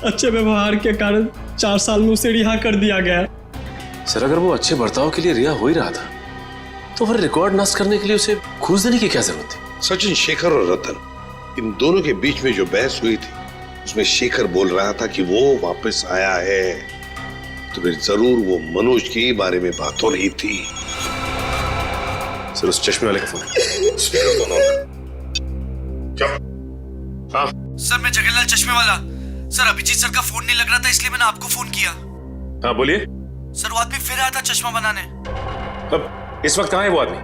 अच्छे व्यवहार के कारण 4 साल में उसे रिहा कर दिया गया। सर अगर वो अच्छे बर्ताव के लिए रिहा हो ही रहा था तो फिर रिकॉर्ड नष्ट करने के लिए उसे घूस देने की क्या जरूरत थी? सचिन, शेखर और रतन, इन दोनों के बीच में जो बहस हुई थी उसमें शेखर बोल रहा था कि वो वापस आया है, तो फिर जरूर वो मनोज के बारे में बात हो रही थी। सर उस चश्मे वाले का फोन सर, मैं जगन्नाथ चश्मे वाला। सर अभिजीत सर का फोन नहीं लग रहा था, इसलिए मैंने आपको फोन किया। हाँ बोलिए। सर वो आदमी फिर आया था चश्मा बनाने। अब इस वक्त कहाँ है वो आदमी?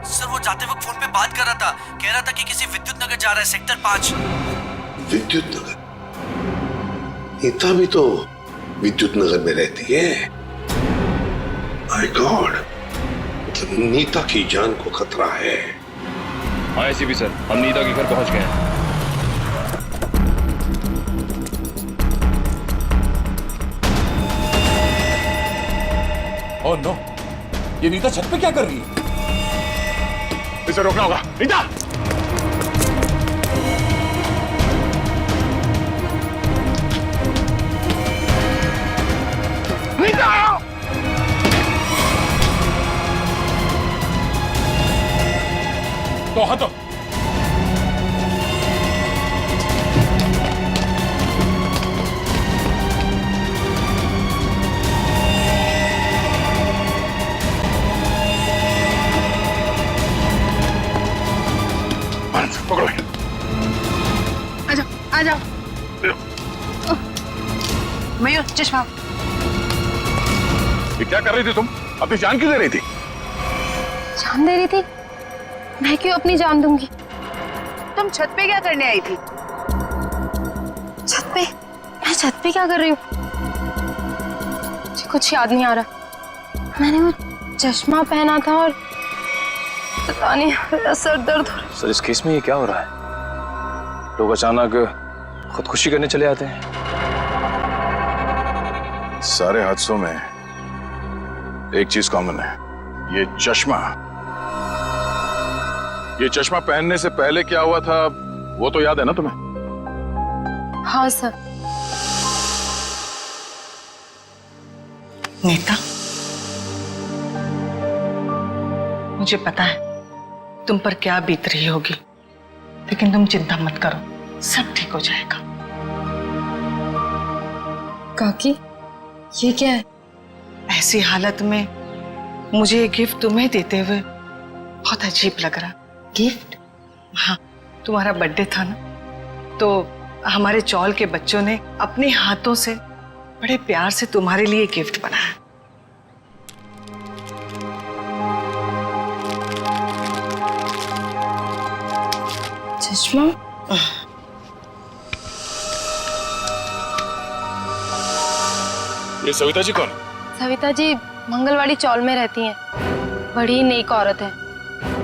सर वो जाते वक्त फोन पे बात कर रहा था, कह रहा था कि किसी विद्युत नगर जा रहा है, सेक्टर 5। विद्युत नगर? नीता भी तो विद्युत नगर में रहती है। माय गॉड, मतलब नीता की जान को खतरा है। हाँ एसीपी सर, हम नीता के घर पहुंच गए हैं। ओह नो, ये नीता छत पे क्या कर रही है? इसे रोकना होगा। नीता! नीता! तो हटो। पकड़ो। आ जाओ। मयूर, चश्मा। ये क्या कर रही थी तुम? अपनी जान क्यों दे रही थी? जान दे रही थी? मैं क्यों अपनी जान दूंगी? तुम छत पे क्या करने आई थी? छत पे? मैं छत पे क्या कर रही हूँ? मुझे कुछ याद नहीं आ रहा। मैंने वो चश्मा पहना था और पता नहीं, मेरा सर दर्द हो रहा है। सर इस केस में ये क्या हो रहा है? लोग अचानक खुदकुशी करने चले आते हैं। सारे हादसों में एक चीज कॉमन है, ये चश्मा। ये चश्मा पहनने से पहले क्या हुआ था वो तो याद है ना तुम्हें? हाँ सर। नीता, मुझे पता है तुम पर क्या बीत रही होगी, लेकिन तुम चिंता मत करो, सब ठीक हो जाएगा। काकी, ये क्या है? ऐसी हालत में मुझे ये गिफ्ट तुम्हें देते हुए बहुत अजीब लग रहा। गिफ्ट? हाँ, तुम्हारा बर्थडे था ना, तो हमारे चौल के बच्चों ने अपने हाथों से बड़े प्यार से तुम्हारे लिए गिफ्ट बनाया। चश्मा? ये सविता जी कौन? सविता जी मंगलवाड़ी चौल में रहती हैं, बड़ी नेक औरत है।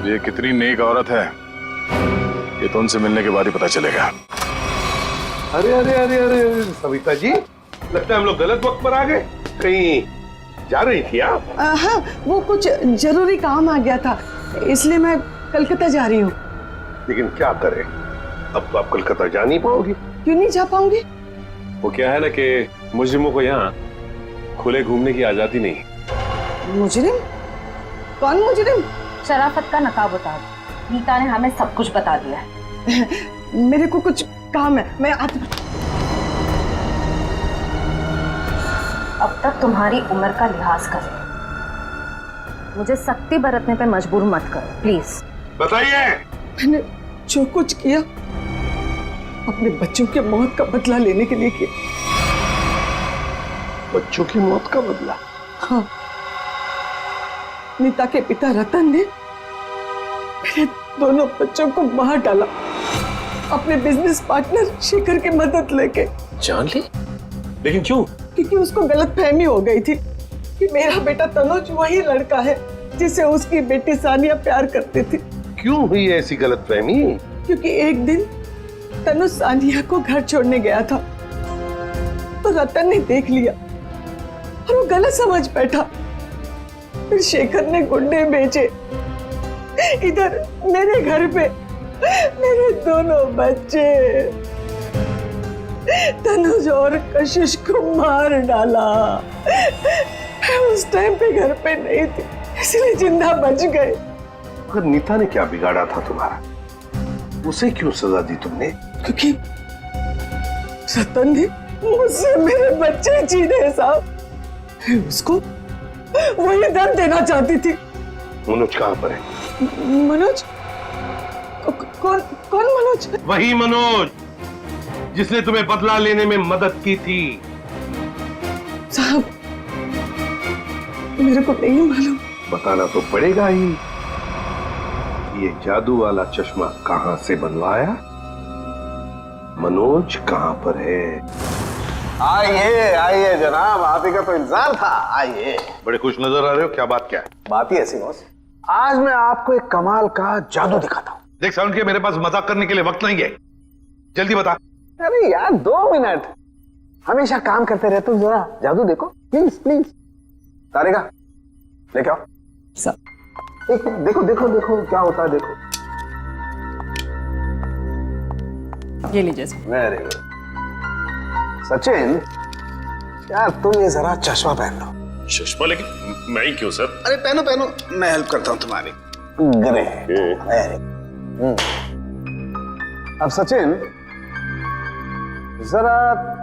ये कितनी नेक औरत है ये तो उनसे मिलने के बाद ही पता चलेगा। अरे अरे अरे अरे सविता जी, लगता है हम लोग गलत वक्त पर आ गए। कहीं जा रही थी आप? हाँ, वो कुछ जरूरी काम आ गया था, इसलिए मैं कलकत्ता जा रही हूँ। लेकिन क्या करें, अब तो आप कलकत्ता जा नहीं पाओगी। क्यों नहीं जा पाऊंगी? वो क्या है ना कि मुजरिमों को यहाँ खुले घूमने की आजादी नहीं। मुजरिम? कौन मुजरिम? शराफत का नकाब उतार, नीता ने हमें सब कुछ बता दिया है। मेरे को कुछ काम है, मैं आती। अब तक तुम्हारी उम्र का लिहाज कर, मुझे सख्ती बरतने पे मजबूर मत करो प्लीज। बताइए। मैंने जो कुछ किया अपने बच्चों के मौत का बदला लेने के लिए किया। बच्चों की मौत का बदला? हाँ, नीता के पिता रतन ने मेरे दोनों बच्चों को मार डाला, अपने बिजनेस पार्टनर शेखर की मदद लेके। जान ली? लेकिन क्यों? क्योंकि उसको गलतफहमी हो गई थी कि मेरा बेटा तनुज वही लड़का है जिसे उसकी बेटी सानिया प्यार करती थी। क्यों हुई ऐसी गलतफहमी? क्योंकि एक दिन तनुज सानिया को घर छोड़ने गया था, तो रतन ने देख लिया और वो गलत समझ बैठा। फिर शेखर ने गुंडे भेजे इधर मेरे घर पे, मेरे दोनों बच्चे तनुज और कशिश को मार डाला। मैं उस टाइम पे घर पे नहीं थी, इसलिए जिंदा बच गए। मगर नीता ने क्या बिगाड़ा था तुम्हारा? उसे क्यों सजा दी तुमने? क्योंकि रतन ने मुझसे मेरे बच्चे छीने साहब। उसको वही दर्द देना चाहती थी। मनोज कहाँ पर है? मनोज? कौन मनोज? वही मनोज जिसने तुम्हें बदला लेने में मदद की थी। साहब मेरे को नहीं मालूम। बताना तो पड़ेगा ही। ये जादू वाला चश्मा कहां से बनवाया? मनोज कहां पर है? आइए आइए जनाब, आप ही का तो इंतजार था। आइए। बड़े खुश नजर आ रहे हो, क्या बात क्या है? बात ही ऐसी बॉस, आज मैं आपको एक कमाल का जादू दिखाता हूँ। देख साउंड के, मेरे पास मजाक करने के लिए वक्त नहीं है, जल्दी बता। अरे यार 2 मिनट, हमेशा काम करते रहते हो, जरा जादू देखो प्लीज प्लीज। तारिका लेके आओ। देखो देखो देखो क्या होता है, देखो। ये लीजिए। Very good. सचिन यार तुम ये जरा चश्मा पहन लो। चश्मा? लेकिन मैं ही क्यों सर? अरे पहनो पहनो, मैं हेल्प करता हूँ तुम्हारी। अब सचिन जरा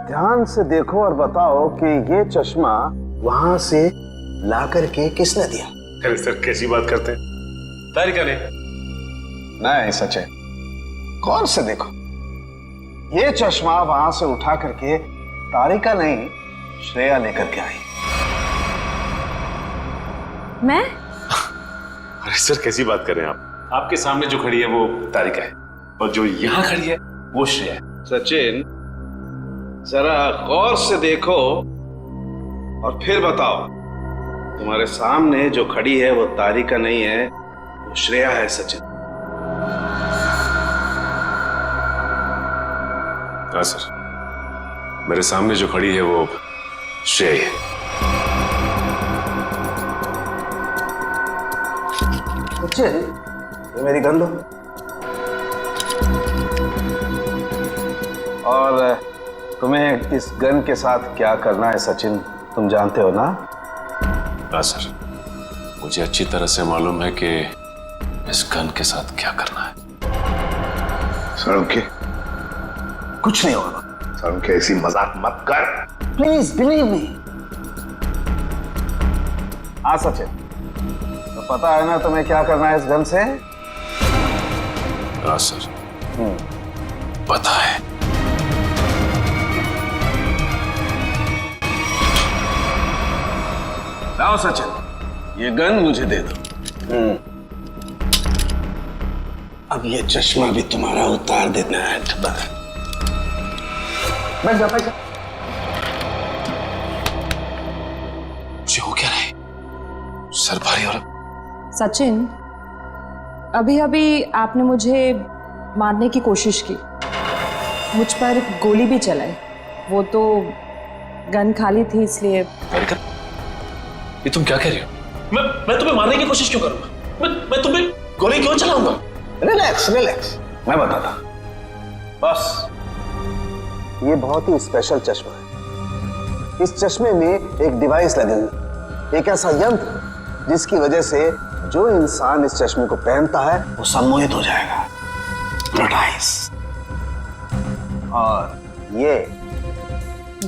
ध्यान से देखो और बताओ कि ये चश्मा वहां से ला करके किसने दिया? अरे सर कैसी बात करते हैं, तारिका ने। नहीं सचिन, गौर से देखो, ये चश्मा वहां से उठा करके तारिका नहीं श्रेया लेकर के आई। मैं? अरे सर कैसी बात कर रहे हैं आप? आपके सामने जो खड़ी है वो तारिका है और जो यहाँ खड़ी है वो श्रेया है। सचिन जरा गौर से देखो और फिर बताओ, तुम्हारे सामने जो खड़ी है वो तारिका नहीं है, वो श्रेया है। सचिन। हाँ सर, मेरे सामने जो खड़ी है वो श्रेया है। सचिन ये मेरी गन लो और तुम्हें इस गन के साथ क्या करना है सचिन तुम जानते हो ना? हाँ सर, मुझे अच्छी तरह से मालूम है कि इस गन के साथ क्या करना है। सड़के कुछ नहीं होगा। सड़के ऐसी मजाक मत कर प्लीज बिलीव मी। हाँ सचिन, तो पता है ना तुम्हें क्या करना है इस गन से? हाँ सर, पता है। लाओ सचिन, ये गन मुझे दे दो। अब ये चश्मा भी तुम्हारा उतार देना है। बैठ जा, बैठ जा। मुझे हो क्या रहा है? सर भारी और सचिन, अभी अभी आपने मुझे मारने की कोशिश की, मुझ पर गोली भी चलाई। वो तो गन खाली थी इसलिए। ये तुम क्या कह रही हो? मैं तुम्हें मारने की कोशिश क्यों करूंगा? मैं तुम्हें गोली क्यों चलाऊंगा? रिलैक्स रिलैक्स, मैं बताता। बस ये बहुत ही स्पेशल चश्मा है। इस चश्मे में एक डिवाइस लगी हुई, एक ऐसा यंत्र जिसकी वजह से जो इंसान इस चश्मे को पहनता है वो सम्मोहित हो जाएगा। प्रोटाइस। और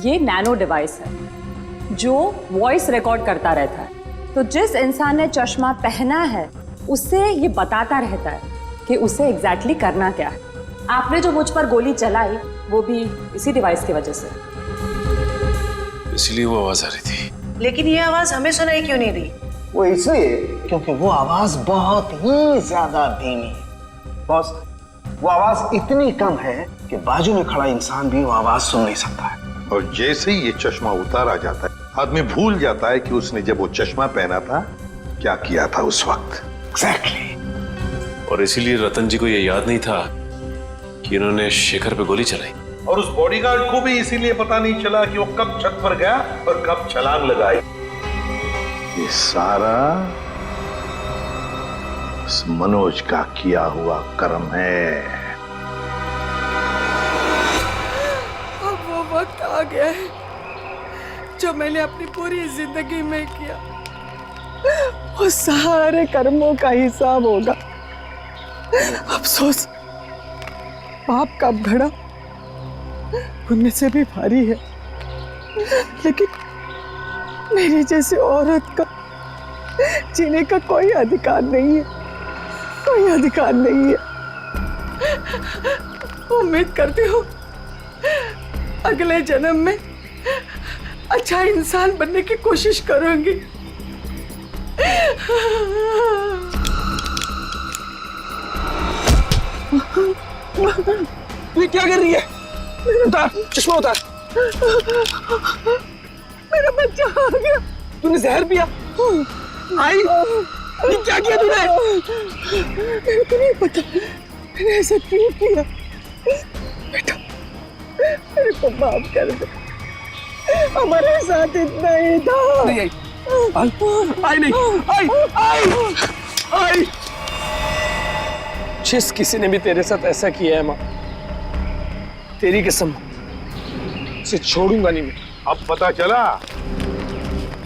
ये नैनो डिवाइस है जो वॉइस रिकॉर्ड करता रहता है। तो जिस इंसान ने चश्मा पहना है उससे ये बताता रहता है कि उसे एग्जैक्टली करना क्या है। आपने जो मुझ पर गोली चलाई वो भी इसी डिवाइस की वजह से। इसलिए वो आवाज आ रही थी। लेकिन ये आवाज हमें सुनाई क्यों नहीं दी? वो इसलिए क्योंकि वो आवाज बहुत ही ज्यादा धीमी है। बॉस, वो आवाज इतनी कम है कि बाजू में खड़ा इंसान भी वो आवाज सुन नहीं सकता है। और जैसे ही ये चश्मा उतारा जाता है, आदमी भूल जाता है कि उसने जब वो चश्मा पहना था क्या किया था उस वक्त। एग्जैक्टली। और इसीलिए रतन जी को ये याद नहीं था कि इन्होंने शेखर पे गोली चलाई। और उस बॉडीगार्ड को भी इसीलिए पता नहीं चला कि वो कब छत पर गया और कब छलांग लगाई। ये सारा उस मनोज का किया हुआ कर्म है। अब वो वक्त आ गया है जो मैंने अपनी पूरी जिंदगी में किया, वो सारे कर्मों का हिसाब होगा। अफसोस पाप का घड़ा पुण्य से भी भारी है, लेकिन मेरी जैसी औरत का जीने का कोई अधिकार नहीं है, कोई अधिकार नहीं है। उम्मीद करती हूँ अगले जन्म में अच्छा इंसान बनने की कोशिश करूंगी। ये क्या कर रही है? उतार चश्मा, उतार। मेरा बच्चा आ गया। तूने जहर पिया? आई, ये क्या किया तूने? मेरे को नहीं पता मैंने ऐसा क्यों किया। बेटा मेरे को माफ कर दे, हमारे साथ इतना ही था। नहीं आई, आई नहीं, आई, आई, आई। जिस किसी ने भी तेरे साथ ऐसा किया है माँ, तेरी कसम उसे छोड़ूंगा नहीं मैं। अब पता चला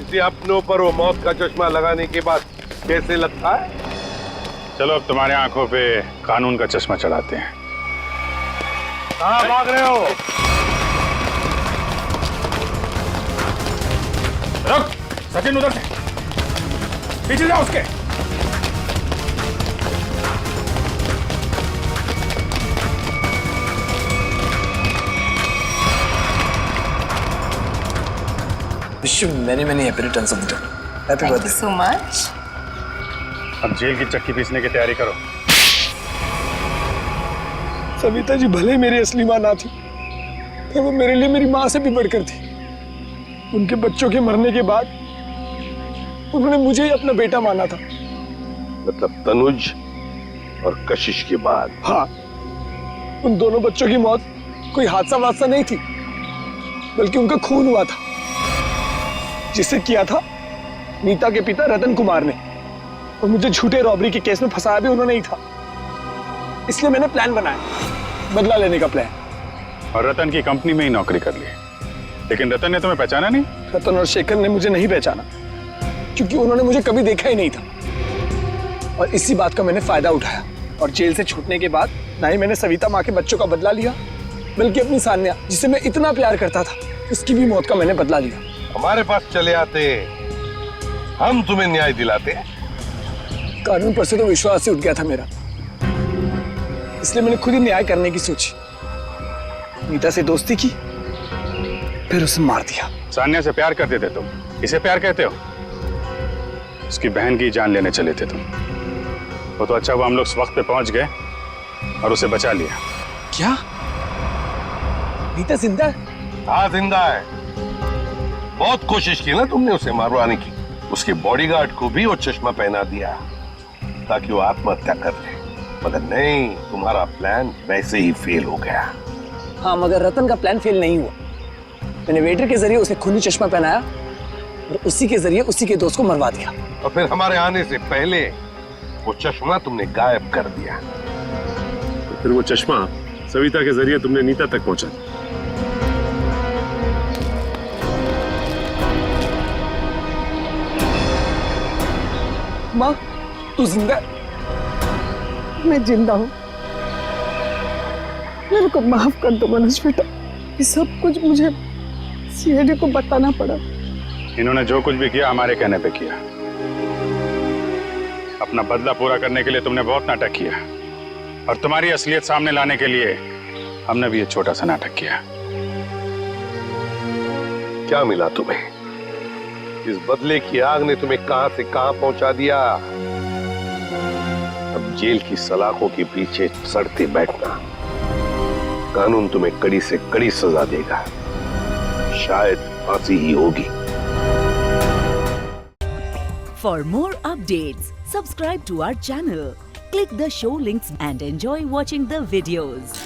इसे अपनों पर वो मौत का चश्मा लगाने के बाद कैसे लगता है। चलो अब तुम्हारे आंखों पे कानून का चश्मा चढ़ाते हैं। कहाँ भाग रहे हो? रुक, सचिन उधर से पीछे जाओ उसके। Wish you many happy returns of the day. Happy birthday. Thank you so much. अब जेल की चक्की पीसने की तैयारी करो। सविता जी भले ही मेरी असली माँ ना थी, पर वो मेरे लिए मेरी माँ से भी बढ़कर थी। उनके बच्चों के मरने के बाद उन्होंने मुझे ही अपना बेटा माना था। मतलब तनुज और कशिश के बाद? हाँ, उन दोनों बच्चों की मौत कोई हादसा वादसा नहीं थी, बल्कि उनका खून हुआ था, जिसे किया था नीता के पिता रतन कुमार ने। और मुझे झूठे रॉबरी के केस में फंसाया भी उन्होंने ही था। इसलिए मैंने प्लान बनाया, बदला लेने का प्लान। और रतन की कंपनी में ही नौकरी कर ली, लेकिन रतन ने तुम्हें पहचाना नहीं? रतन और शेखर ने मुझे नहीं पहचाना, क्योंकि उन्होंने मुझे कभी देखा ही नहीं था। और इसी बात का मैंने फायदा उठाया, और जेल से छूटने के बाद ना ही मैंने सविता माँ के बच्चों का बदला लिया, बल्कि अपनी सान्या, जिसे मैं इतना प्यार करता था, उसकी भी मौत का मैंने बदला लिया। हमारे पास चले आते, हम तुम्हें न्याय दिलाते हैं। कानून पर से तो विश्वास ही उठ गया था मेरा, इसलिए मैंने खुद ही न्याय करने की सोची। नीता से दोस्ती की, फिर उसे मार दिया। सान्या से प्यार करते थे तुम, इसे प्यार कहते हो? उसकी बहन की जान लेने चले थे तुम। वो तो अच्छा हुआ हम लोग इस वक्त पे पहुंच गए और उसे बचा लिया। क्या नीता जिंदा है? हाँ जिंदा है। बहुत कोशिश की ना तुमने उसे मारवाने की। उसके बॉडीगार्ड को भी वो चश्मा पहना दिया ताकि वो आत्महत्या कर ले, मगर नहीं, तुम्हारा प्लान वैसे ही फेल हो गया। हाँ, मगर रतन का प्लान फेल नहीं हुआ। मैंने वेटर के जरिए उसे खूनी चश्मा पहनाया और उसी के जरिए उसी के दोस्त को मरवा दिया। और फिर हमारे आने से पहले वो चश्मा तुमने गायब कर दिया। तो फिर वो चश्मा सविता के जरिए तुमने नीता तक पहुंचा। माँ, तू जिंदा है? मैं जिंदा हूँ। मेरे को माफ कर दो मनोज बेटा, ये सब कुछ मुझे सीआईडी को बताना पड़ा। इन्होंने जो कुछ भी किया हमारे कहने पे किया। अपना बदला पूरा करने के लिए तुमने बहुत नाटक किया और तुम्हारी असलियत सामने लाने के लिए हमने भी एक छोटा सा नाटक किया। क्या मिला तुम्हें? इस बदले की आग ने तुम्हें कहां से कहां पहुंचा दिया। अब जेल की सलाखों के पीछे सड़ते बैठना। कानून तुम्हें कड़ी से कड़ी सजा देगा, शायद फांसी ही होगी। For more updates, subscribe to our channel, click the show links and enjoy watching the videos.